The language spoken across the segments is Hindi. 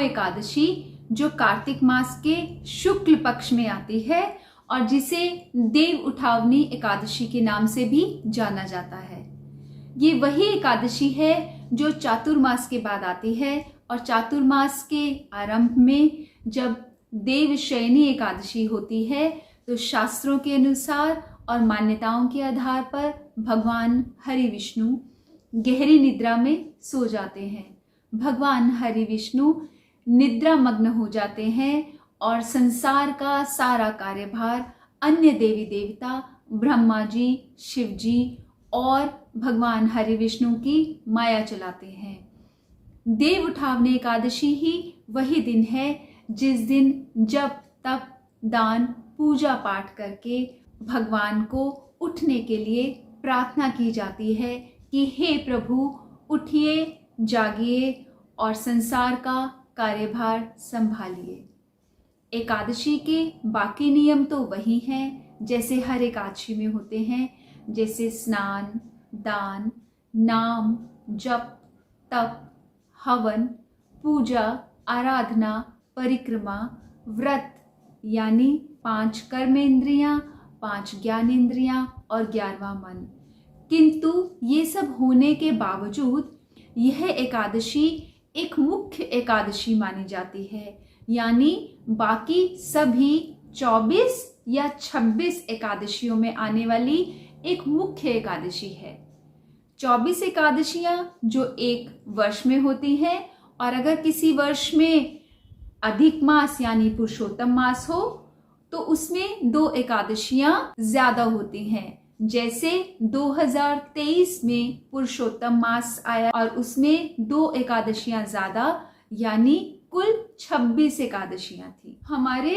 एकादशी जो कार्तिक मास के शुक्ल पक्ष में आती है और जिसे देव उठावनी एकादशी के नाम से भी जाना जाता है। ये वही एकादशी है जो चातुर्मास के बाद आती है और चातुर्मास के आरंभ में जब देवशयनी एकादशी होती है तो शास्त्रों के अनुसार और मान्यताओं के आधार पर भगवान हरि विष्णु गहरी निद्रा में सो जाते हैं। भगवान हरि विष्णु निद्रा मग्न हो जाते हैं और संसार का सारा कार्यभार अन्य देवी देवता ब्रह्मा जी, शिव जी और भगवान हरि विष्णु की माया चलाते हैं। देव उठावनी एकादशी ही वही दिन है जिस दिन जप तप दान पूजा पाठ करके भगवान को उठने के लिए प्रार्थना की जाती है कि हे प्रभु उठिए, जागिए और संसार का कार्यभार संभालिए। एकादशी के बाकी नियम तो वही हैं जैसे हर एकादशी में होते हैं, जैसे स्नान, दान, नाम, जप, तप, हवन, पूजा, आराधना, परिक्रमा, व्रत यानी 5 कर्मेंद्रियां, 5 ज्ञानेंद्रियां और 11वां मन। किंतु ये सब होने के बावजूद यह एकादशी एक मुख्य एकादशी मानी जाती है, यानी बाकी सभी 24 या 26 एकादशियों में आने वाली एक मुख्य एकादशी है। 24 एकादशियां जो एक वर्ष में होती हैं और अगर किसी वर्ष में अधिक मास यानी पुरुषोत्तम मास हो तो उसमें 2 एकादशियां ज्यादा होती हैं। जैसे 2023 में पुरुषोत्तम मास आया और उसमें 2 एकादशियां ज्यादा यानी कुल 26 एकादशियां थी। हमारे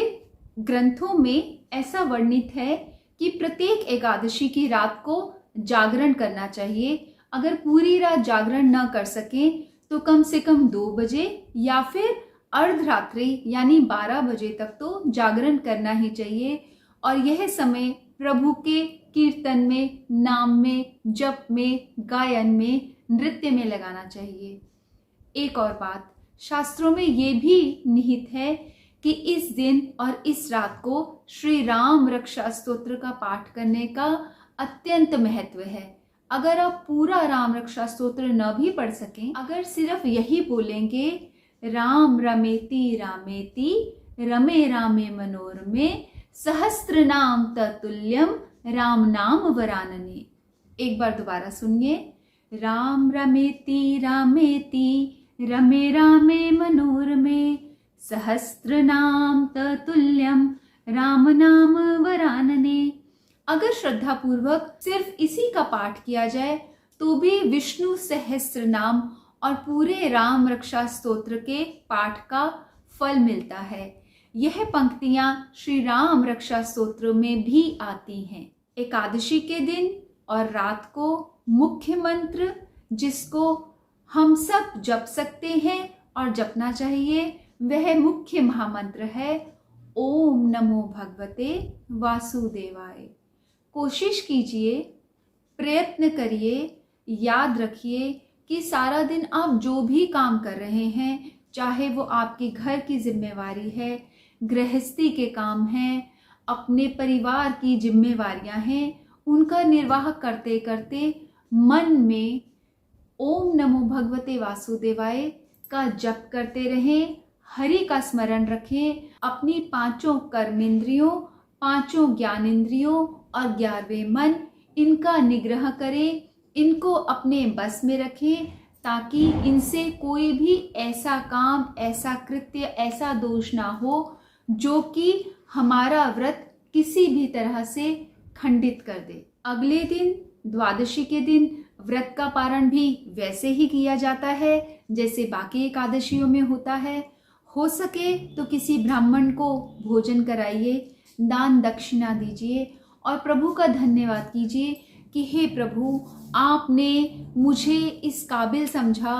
ग्रंथों में ऐसा वर्णित है कि प्रत्येक एकादशी की रात को जागरण करना चाहिए। अगर पूरी रात जागरण न कर सकें तो कम से कम 2 बजे या फिर अर्धरात्रि यानी 12 बजे तक तो जागरण करना ही चाहिए और यह समय प्रभु के कीर्तन में, नाम में, जप में, गायन में, नृत्य में लगाना चाहिए। एक और बात, शास्त्रों में ये भी निहित है कि इस दिन और इस रात को श्री राम रक्षा स्तोत्र का पाठ करने का अत्यंत महत्व है। अगर आप पूरा राम रक्षा स्तोत्र न भी पढ़ सकें, अगर सिर्फ यही बोलेंगे राम रमेति रामेति रमे रामे मनोरमे सहस्त्र नाम ततुल्यम राम नाम वरानने। एक बार दोबारा सुनिए, राम रमेति रामेति रमे रामे मनोरमे सहस्त्र नाम ततुल्यम राम नाम वरानने। अगर श्रद्धा पूर्वक सिर्फ इसी का पाठ किया जाए तो भी विष्णु सहस्त्र नाम और पूरे राम रक्षा स्तोत्र के पाठ का फल मिलता है। यह पंक्तियां श्री राम रक्षा स्तोत्र में भी आती हैं। एकादशी के दिन और रात को मुख्य मंत्र जिसको हम सब जप सकते हैं और जपना चाहिए वह मुख्य महामंत्र है ओम नमो भगवते वासुदेवाय। कोशिश कीजिए, प्रयत्न करिए, याद रखिए कि सारा दिन आप जो भी काम कर रहे हैं, चाहे वो आपके घर की जिम्मेवारी है, गृहस्थी के काम हैं, अपने परिवार की जिम्मेवारियां हैं, उनका निर्वाह करते करते मन में ओम नमो भगवते वासुदेवाय का जप करते रहें, हरि का स्मरण रखें, अपनी 5 कर्मेंद्रियों, 5 ज्ञानेंद्रियों और 11वें मन इनका निग्रह करें, इनको अपने बस में रखें ताकि इनसे कोई भी ऐसा काम, ऐसा कृत्य, ऐसा दोष ना हो जो कि हमारा व्रत किसी भी तरह से खंडित कर दे। अगले दिन द्वादशी के दिन व्रत का पारण भी वैसे ही किया जाता है जैसे बाकी एकादशियों में होता है। हो सके तो किसी ब्राह्मण को भोजन कराइए, दान दक्षिणा दीजिए और प्रभु का धन्यवाद कीजिए कि हे प्रभु, आपने मुझे इस काबिल समझा,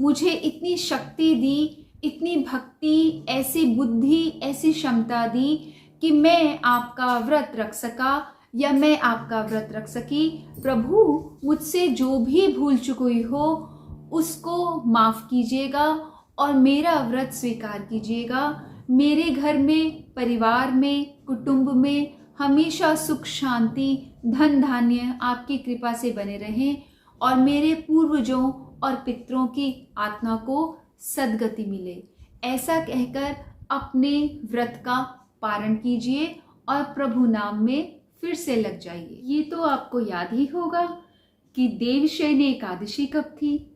मुझे इतनी शक्ति दी, इतनी भक्ति, ऐसी बुद्धि, ऐसी क्षमता दी कि मैं आपका व्रत रख सका या मैं आपका व्रत रख सकी। प्रभु, मुझसे जो भी भूल चुकी हो उसको माफ कीजिएगा और मेरा व्रत स्वीकार कीजिएगा। मेरे घर में, परिवार में, कुटुंब में हमेशा सुख शांति, धन धान्य आपकी कृपा से बने रहें और मेरे पूर्वजों और पितरों की आत्मा को सद्गति मिले। ऐसा कहकर अपने व्रत का पारण कीजिए और प्रभु नाम में फिर से लग जाइए। ये तो आपको याद ही होगा कि देवशयनी एकादशी कब थी।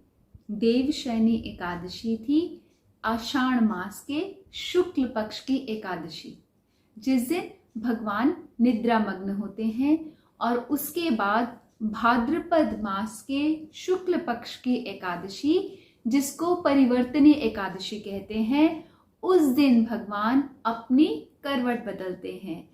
देवशयनी एकादशी थी आषाढ़ मास के शुक्ल पक्ष की एकादशी, जिस दिन भगवान निद्रा मग्न होते हैं, और उसके बाद भाद्रपद मास के शुक्ल पक्ष की एकादशी, जिसको परिवर्तनीय एकादशी कहते हैं, उस दिन भगवान अपनी करवट बदलते हैं।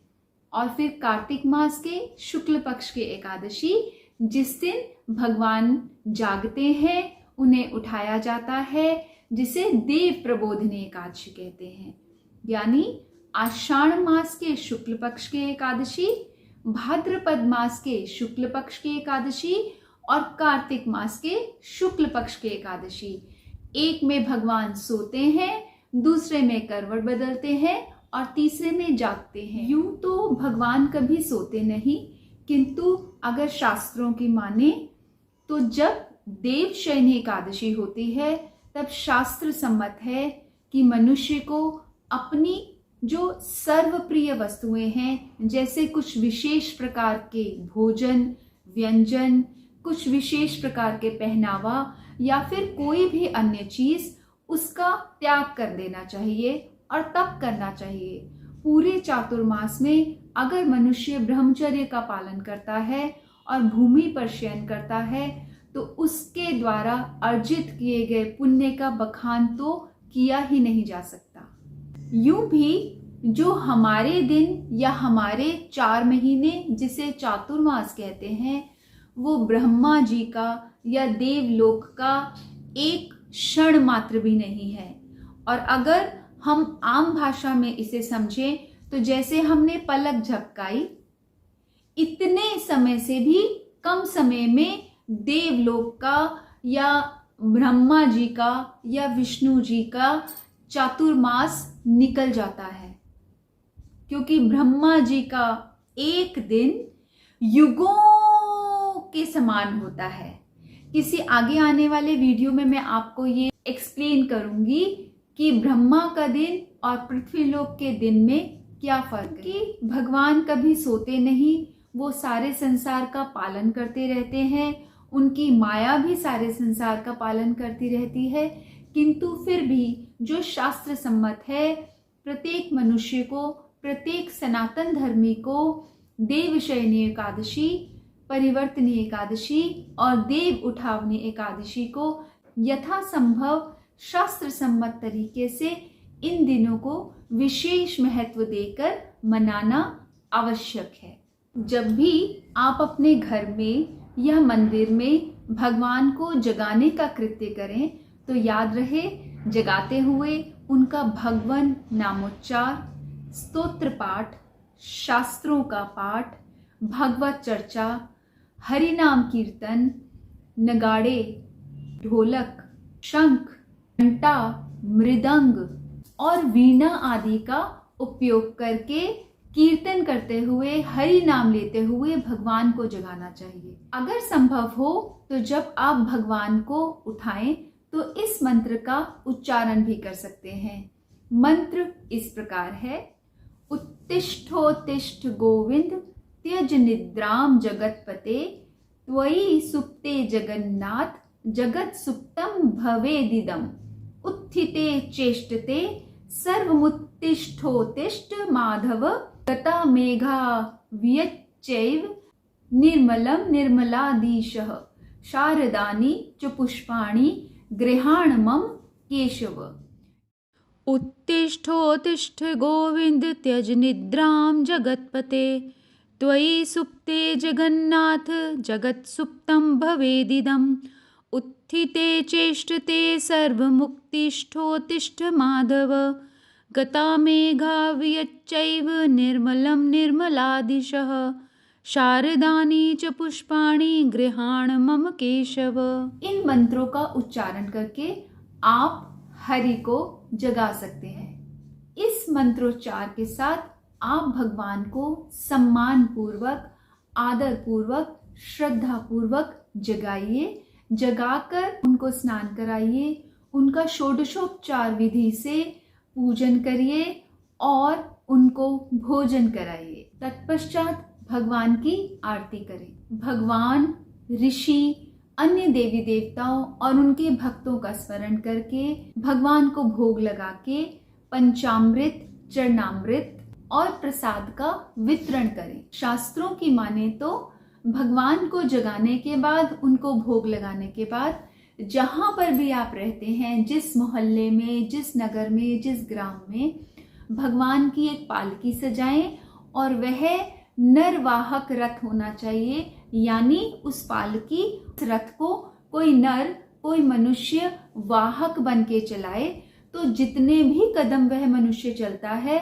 और फिर कार्तिक मास के शुक्ल पक्ष की एकादशी, जिस दिन भगवान जागते हैं, उन्हें उठाया जाता है, जिसे देव प्रबोधिनी एकादशी कहते हैं। यानी आषाढ़ मास के शुक्ल पक्ष की एकादशी, भाद्रपद मास के शुक्ल पक्ष की एकादशी और कार्तिक मास के शुक्ल पक्ष की एकादशी। एक में भगवान सोते हैं, दूसरे में करवट बदलते हैं और तीसरे में जागते हैं। यूं तो भगवान कभी सोते नहीं, किंतु अगर शास्त्रों की माने तो जब देवशयनी एकादशी होती है तब शास्त्र सम्मत है कि मनुष्य को अपनी जो सर्वप्रिय वस्तुएं हैं, जैसे कुछ विशेष प्रकार के भोजन, व्यंजन, कुछ विशेष प्रकार के पहनावा या फिर कोई भी अन्य चीज, उसका त्याग कर देना चाहिए और तप करना चाहिए। पूरे चातुर्मास में अगर मनुष्य ब्रह्मचर्य का पालन करता है और भूमि पर शयन करता है तो उसके द्वारा अर्जित किए गए पुण्य का बखान तो किया ही नहीं जा सकता। यूं भी जो हमारे दिन या हमारे 4 महीने जिसे चातुर्मास कहते हैं, वो ब्रह्मा जी का या देवलोक का एक क्षण मात्र भी नहीं है। और अगर हम आम भाषा में इसे समझें तो जैसे हमने पलक झपकाई, इतने समय से भी कम समय में देवलोक का या ब्रह्मा जी का या विष्णु जी का चातुर्मास निकल जाता है, क्योंकि ब्रह्मा जी का एक दिन युगों के समान होता है। किसी आगे आने वाले वीडियो में मैं आपको ये एक्सप्लेन करूंगी कि ब्रह्मा का दिन और पृथ्वीलोक के दिन में क्या फर्क है। कि भगवान कभी सोते नहीं, वो सारे संसार का पालन करते रहते हैं, उनकी माया भी सारे संसार का पालन करती रहती है, किंतु फिर भी जो शास्त्र सम्मत है, प्रत्येक मनुष्य को, प्रत्येक सनातन धर्मी को देवशयनी एकादशी, परिवर्तनी एकादशी और देव उठावनी एकादशी को यथासंभव शास्त्र सम्मत तरीके से इन दिनों को विशेष महत्व देकर मनाना आवश्यक है। जब भी आप अपने घर में या मंदिर में भगवान को जगाने का कृत्य करें तो याद रहे, जगाते हुए उनका भगवान नामोच्चार, स्तोत्र पाठ, शास्त्रों का पाठ, भगवत चर्चा, हरि नाम कीर्तन, नगाड़े, ढोलक, शंख, घंटा, मृदंग और वीणा आदि का उपयोग करके कीर्तन करते हुए, हरि नाम लेते हुए भगवान को जगाना चाहिए। अगर संभव हो तो जब आप भगवान को उठाएं तो इस मंत्र का उच्चारण भी कर सकते हैं। मंत्र इस प्रकार है: उत्तिष्ठोत्तिष्ठ गोविंद त्यज निद्राम जगतपते, त्वयि सुप्ते जगन्नाथ जगत सुप्तम भवेदिदम, उत्थिते चेष्टते सर्वमुत्तिष्ठोत्तिष्ठ माधव, गता मेघा वियच्चैव निर्मलं निर्मलाधीशः, शारदानि च पुष्पाणि गृहाण मम केशव। उत्तिष्ठोत्तिष्ठ गोविंद त्यज निद्रां जगत्पते, त्वयि सुप्ते जगन्नाथ जगत् सुप्तं भवेदिदम्, उत्थिते चेष्टते सर्वमुत्तिष्ठोत्तिष्ठ माधव, गता मेघा वियच्चैव निर्मलं निर्मलाधीशः, शारदानि च पुष्पाणि गृहाण मम केशव। इन मंत्रों का उच्चारण करके आप हरि को जगा सकते हैं। इस मंत्रोच्चार के साथ आप भगवान को सम्मान पूर्वक, आदर पूर्वक, श्रद्धा पूर्वक जगाइए। जगाकर उनको स्नान कराइए, उनका षोडशोपचार विधि से पूजन करिए और उनको भोजन कराइए। तत्पश्चात भगवान की आरती करें। भगवान, ऋषि, अन्य देवी देवताओं और उनके भक्तों का स्मरण करके भगवान को भोग लगा के पंचामृत, चरणामृत और प्रसाद का वितरण करें। शास्त्रों की माने तो भगवान को जगाने के बाद, उनको भोग लगाने के बाद जहां पर भी आप रहते हैं, जिस मोहल्ले में, जिस नगर में, जिस ग्राम में, भगवान की एक पालकी सजाएं और वह नरवाहक रथ होना चाहिए। यानी उस पालकी रथ को कोई नर, कोई मनुष्य वाहक बन के चलाए, तो जितने भी कदम वह मनुष्य चलता है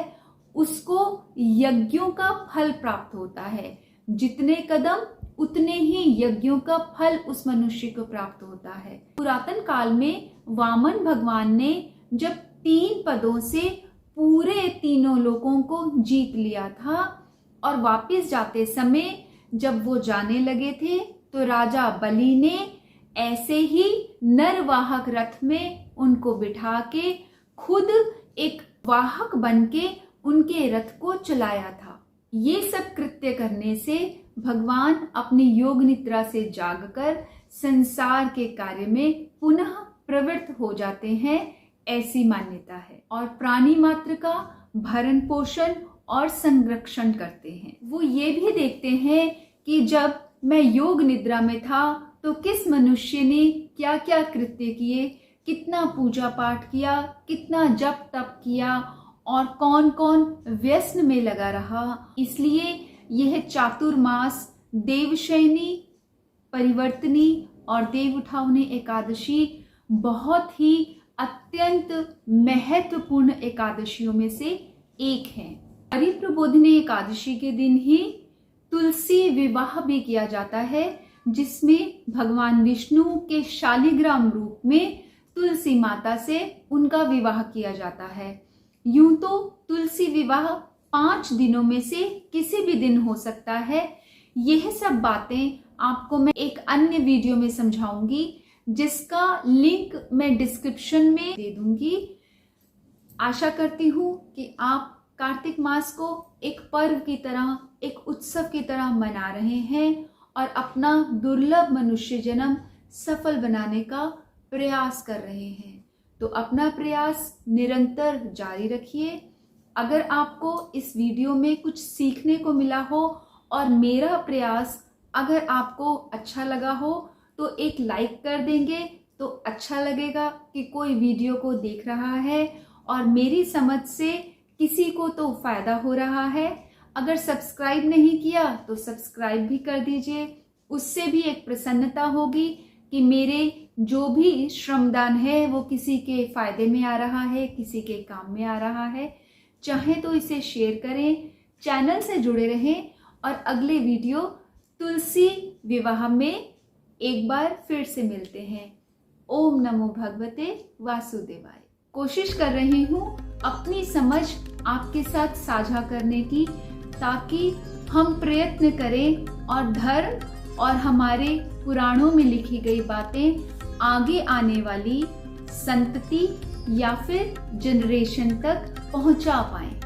उसको यज्ञों का फल प्राप्त होता है। जितने कदम उतने ही यज्ञों का फल उस मनुष्य को प्राप्त होता है। पुरातन काल में वामन भगवान ने जब 3 पदों से पूरे तीनों लोकों को जीत लिया था और वापस जाते समय जब वो जाने लगे थे तो राजा बलि ने ऐसे ही नरवाहक रथ में उनको बिठा के खुद एक वाहक बन के उनके रथ को चलाया था। ये सब कृत्य करने से भगवान अपनी योग निद्रा से जागकर संसार के कार्य में पुनः प्रवृत्त हो जाते हैं, ऐसी मान्यता है। और प्राणी मात्र का भरण पोषण और संरक्षण करते हैं। वो ये भी देखते हैं कि जब मैं योग निद्रा में था तो किस मनुष्य ने क्या क्या कृत्य किए, कितना पूजा पाठ किया, कितना जप तप किया और कौन कौन व्यसन में लगा रहा। इसलिए यह चातुर्मास, देवशयनी, परिवर्तनी और देव उठावनी एकादशी बहुत ही अत्यंत महत्वपूर्ण एकादशियों में से एक है। हरिप्रबोधिनी एकादशी के दिन ही तुलसी विवाह भी किया जाता है, जिसमें भगवान विष्णु के शालिग्राम रूप में तुलसी माता से उनका विवाह किया जाता है। यूं तो तुलसी विवाह 5 दिनों में से किसी भी दिन हो सकता है। यह सब बातें आपको मैं एक अन्य वीडियो में समझाऊंगी, जिसका लिंक मैं डिस्क्रिप्शन में दे दूंगी। आशा करती हूँ कि आप कार्तिक मास को एक पर्व की तरह, एक उत्सव की तरह मना रहे हैं और अपना दुर्लभ मनुष्य जन्म सफल बनाने का प्रयास कर रहे हैं। तो अपना प्रयास निरंतर जारी रखिए। अगर आपको इस वीडियो में कुछ सीखने को मिला हो और मेरा प्रयास अगर आपको अच्छा लगा हो तो एक लाइक कर देंगे तो अच्छा लगेगा कि कोई वीडियो को देख रहा है और मेरी समझ से किसी को तो फायदा हो रहा है। अगर सब्सक्राइब नहीं किया तो सब्सक्राइब भी कर दीजिए, उससे भी एक प्रसन्नता होगी कि मेरे जो भी श्रमदान है वो किसी के फायदे में आ रहा है, किसी के काम में आ रहा है। चाहे तो इसे शेयर करें, चैनल से जुड़े रहें और अगले वीडियो तुलसी विवाह में एक बार फिर से मिलते हैं। ओम नमो भगवते वासुदेवाय। कोशिश कर रही हूँ अपनी समझ आपके साथ साझा करने की, ताकि हम प्रयत्न करें और धर्म और हमारे पुराणों में लिखी गई बातें आगे आने वाली संतति या फिर जनरेशन तक पहुंचा पाएं।